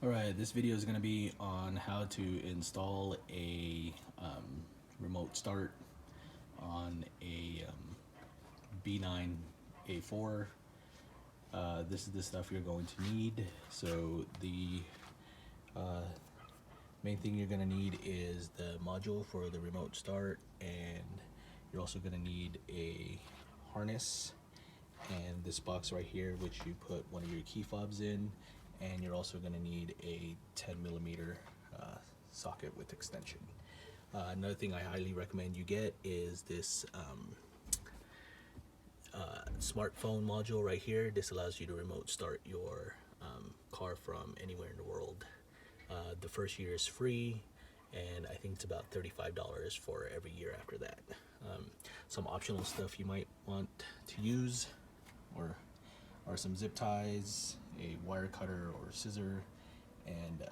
Alright, this video is going to be on how to install a remote start on a B9 A4. This is the stuff you're going to need. So the main thing you're going to need is the module for the remote start, and you're also going to need a harness and this box right here, which you put one of your key fobs in, and you're also going to need a 10mm socket with extension. Another thing I highly recommend you get is this smartphone module right here. This allows you to remote start your car from anywhere in the world. The first year is free, and I think it's about $35 for every year after that. Some optional stuff you might want to use are some zip ties, a wire cutter or scissor, and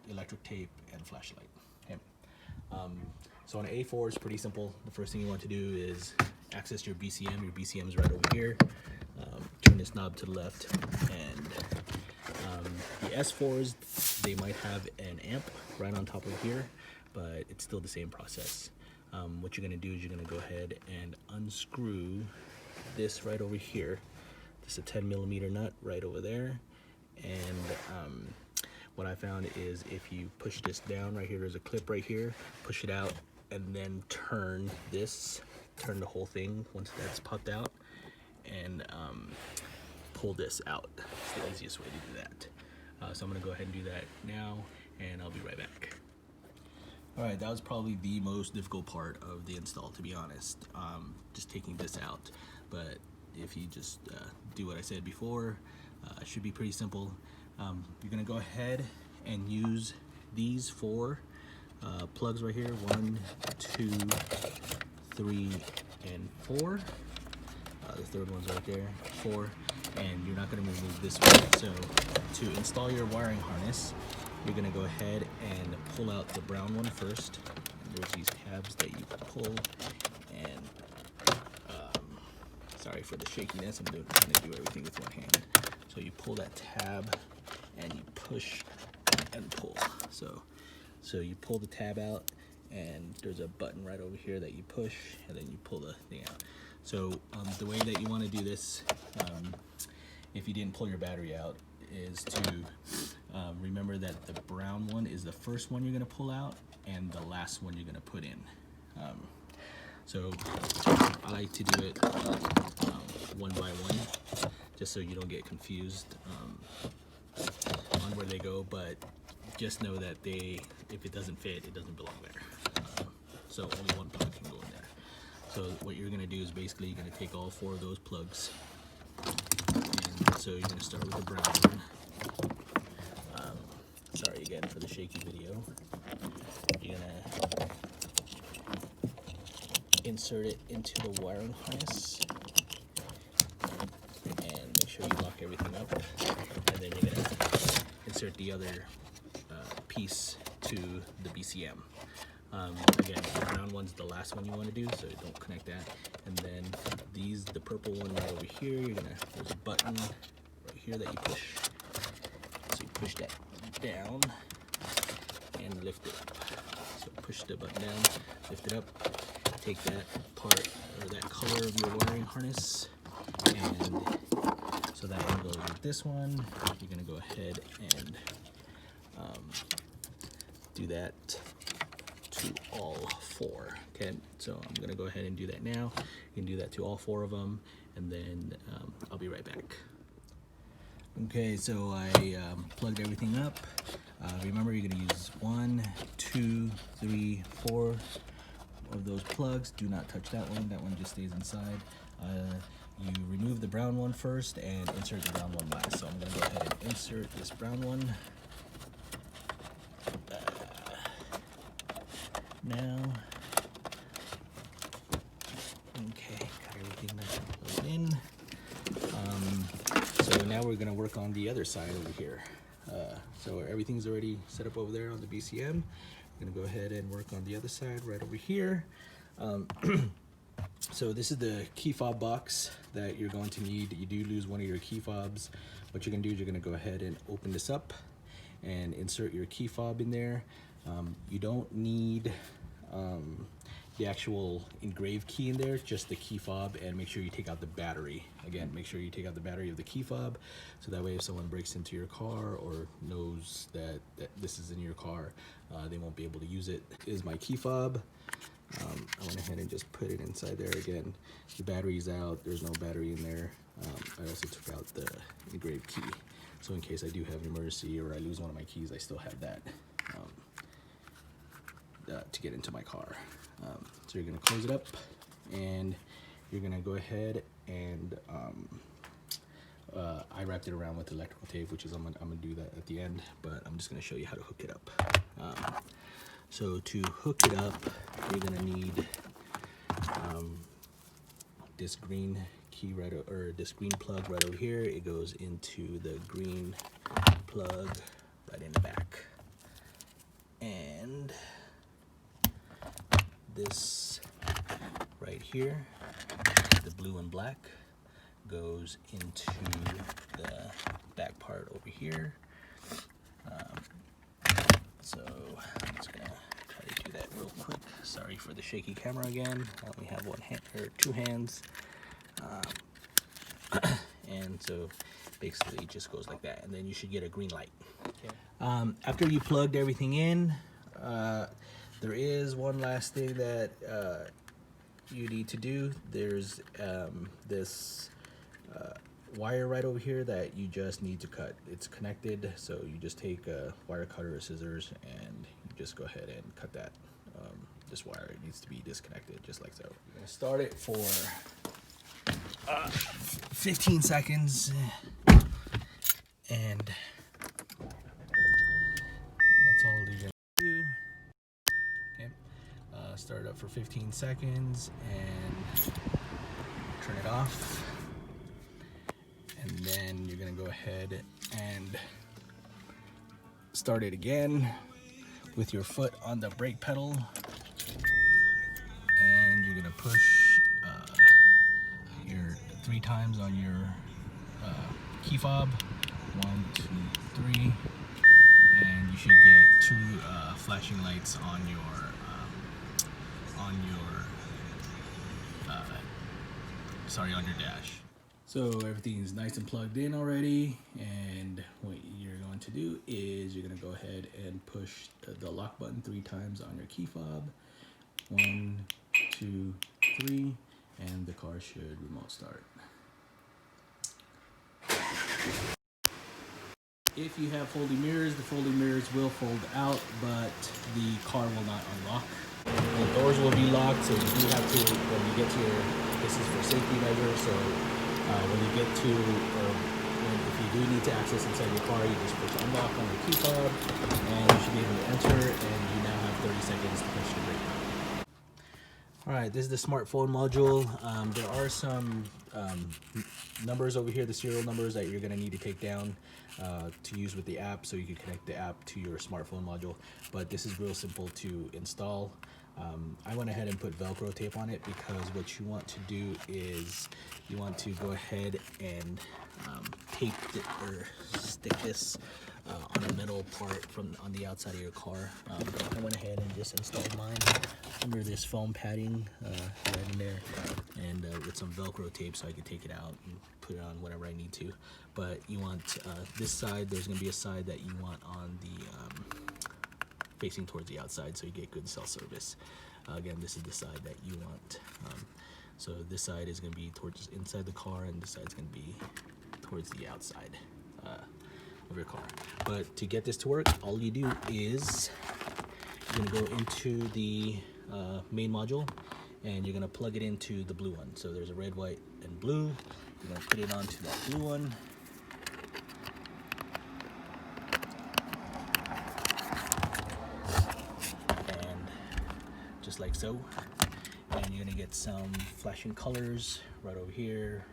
electric tape and flashlight. Okay. So on an A4 it's pretty simple. The first thing you want to do is access your BCM. Your BCM is right over here. Turn this knob to the left, and the S4s, they might have an amp right on top of here, but it's still the same process. What you're going to do is you're going to go ahead and unscrew this right over here. This is a 10mm nut right over there, and what I found is if you push this down right here, there's a clip right here, push it out, and then turn the whole thing once that's popped out, and pull this out. It's the easiest way to do that. So I'm gonna go ahead and do that now, and I'll be right back. Alright, that was probably the most difficult part of the install, to be honest, just taking this out. But if you just do what I said before, it should be pretty simple. You're gonna go ahead and use these four plugs right here, 1, 2, 3, and 4. The third one's right there, 4, and you're not gonna remove this one. So to install your wiring harness, you're gonna go ahead and pull out the brown one first. And there's these tabs that you pull, and sorry for the shakiness, I'm trying to do everything with one hand. So you pull that tab and you push and pull. So you pull the tab out, and there's a button right over here that you push, and then you pull the thing out. So the way that you want to do this, if you didn't pull your battery out, is to remember that the brown one is the first one you're going to pull out, and the last one you're going to put in. So I like to do it one by one, just so you don't get confused on where they go, but just know that if it doesn't fit, it doesn't belong there. So only one plug can go in there. So what you're gonna do is basically you're gonna take all 4 of those plugs, and so you're gonna start with the brown one. Sorry again for the shaky video. You're gonna insert it into the wiring harness, and make sure you lock everything up, and then you're gonna insert the other piece to the BCM. Again, the brown one's the last one you want to do, so don't connect that. And then the purple one right over here, there's a button right here that you push. So you push that down and lift it up. So push the button down, lift it up, take that part or that color of your wiring harness, and so that one goes with this one. You're gonna go ahead and do that to all 4. Okay, so I'm gonna go ahead and do that now. You can do that to all 4 of them, and then I'll be right back. Okay, so I plugged everything up. Remember, you're gonna use 1, 2, 3, 4 of those plugs. Do not touch that one. That one just stays inside. You remove the brown one first and insert the brown one last. So I'm gonna go ahead and insert this brown one now. Okay, got everything plugged in. So now we're gonna work on the other side over here. So everything's already set up over there on the BCM. We're gonna go ahead and work on the other side right over here. So this is the key fob box that you're going to need. You do lose one of your key fobs what you're gonna do is you're gonna go ahead and open this up and insert your key fob in there. You don't need the actual engraved key in there, just the key fob, and make sure you take out the battery. Again, make sure you take out the battery of the key fob, so that way if someone breaks into your car or knows that this is in your car, they won't be able to use it. This is my key fob. I went ahead and just put it inside there. Again, the battery's out, there's no battery in there. I also took out the engraved key, so in case I do have an emergency or I lose one of my keys, I still have that to get into my car. So you're gonna close it up, and you're gonna go ahead and I wrapped it around with electrical tape, which is I'm gonna do that at the end, but I'm just gonna show you how to hook it up. So to hook it up, you're gonna need this green key this green plug right over here. It goes into the green plug right in the back, and this right here, the blue and black, goes into the back part over here. So I'm just gonna try to do that real quick. Sorry for the shaky camera again. I only have one hand or two hands. And so basically it just goes like that, and then you should get a green light. Okay. After you plugged everything in, there is one last thing that you need to do. There's this wire right over here that you just need to cut. It's connected, so you just take a wire cutter or scissors and you just go ahead and cut that. This wire, it needs to be disconnected just like so. You're gonna start it for 15 seconds, and that's all you're gonna do. Okay. Start it up for 15 seconds and turn it off. And then you're gonna go ahead and start it again with your foot on the brake pedal. And you're gonna push your 3 times on your key fob. 1, 2, 3. And you should get 2 flashing lights on your on your dash. So everything is nice and plugged in already, and what you're going to do is you're going to go ahead and push the lock button 3 times on your key fob. 1, 2, 3, and the car should remote start. If you have folding mirrors, the folding mirrors will fold out, but the car will not unlock. The doors will be locked, so you do have to, when you get to this is for safety measures, so when you get to, if you do need to access inside your car, you just push unlock on the key fob, and you should be able to enter, and you now have 30 seconds to push the brake pedal. Alright, this is the smartphone module. There are some numbers over here, the serial numbers that you're going to need to take down to use with the app, so you can connect the app to your smartphone module. But this is real simple to install. I went ahead and put Velcro tape on it because what you want to do is you want to go ahead and tape it or stick this on a metal part on the outside of your car. I went ahead and just installed mine under this foam padding right in there, and with some Velcro tape so I could take it out and put it on whenever I need to. But you want this side, there's going to be a side that you want on the facing towards the outside, so you get good cell service. Again, this is the side that you want. So this side is going to be towards inside the car, and this side is going to be towards the outside of your car. But to get this to work, all you do is you're going to go into the main module, and you're going to plug it into the blue one. So there's a red, white, and blue. You're going to put it onto that blue one. Just like so, and you're gonna get some flashing colors right over here,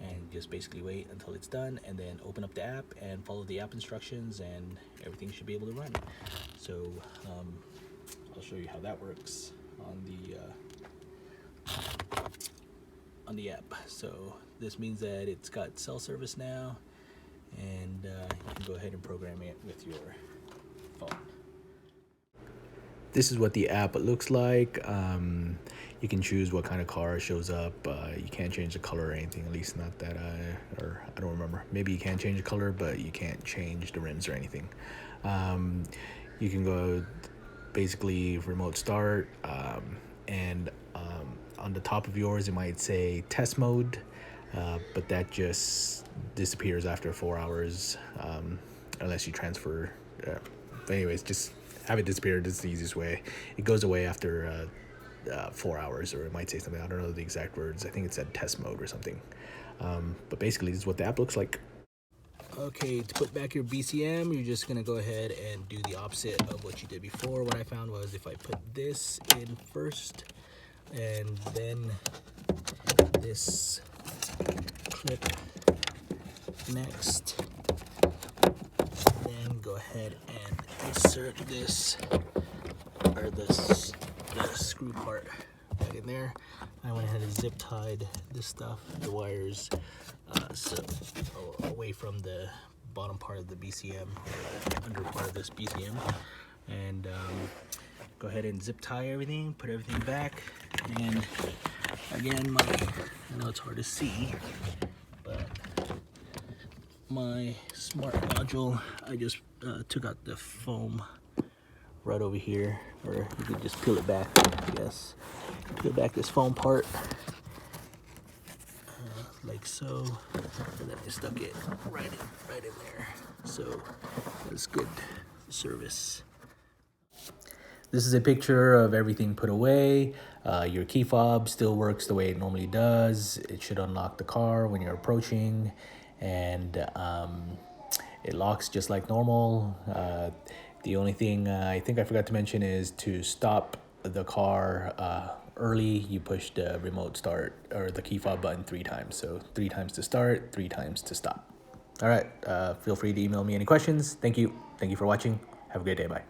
and just basically wait until it's done, and then open up the app and follow the app instructions, and everything should be able to run. So I'll show you how that works on the on the app. So this means that it's got cell service now, and you can go ahead and program it with your phone. This is what the app looks like. You can choose what kind of car shows up. You can't change the color or anything, at least not that I don't remember. Maybe you can change the color, but you can't change the rims or anything. You can go basically remote start, and on the top of yours it might say test mode, but that just disappears after 4 hours, unless you transfer. But anyways, just have it disappear. This is the easiest way. It goes away after 4 hours, or it might say something. I don't know the exact words. I think it said test mode or something. But basically, this is what the app looks like. Okay, to put back your BCM, you're just gonna go ahead and do the opposite of what you did before. What I found was if I put this in first and then this clip next, then go ahead and insert this, or the screw part right in there. I went ahead and zip tied this stuff, the wires, so away from the bottom part of the BCM, under part of this BCM, and go ahead and zip tie everything, put everything back. And again, I know it's hard to see, but my smart module, I just took out the foam right over here, or you could just peel it back, I guess. Peel back this foam part, like so, and then I stuck it right in there. So that's good service. This is a picture of everything put away. Your key fob still works the way it normally does. It should unlock the car when you're approaching, and it locks just like normal. The only thing I think I forgot to mention is to stop the car early, you push the remote start or the key fob button 3 times. So 3 times to start, 3 times to stop. All right, feel free to email me any questions. Thank you for watching. Have a great day. Bye.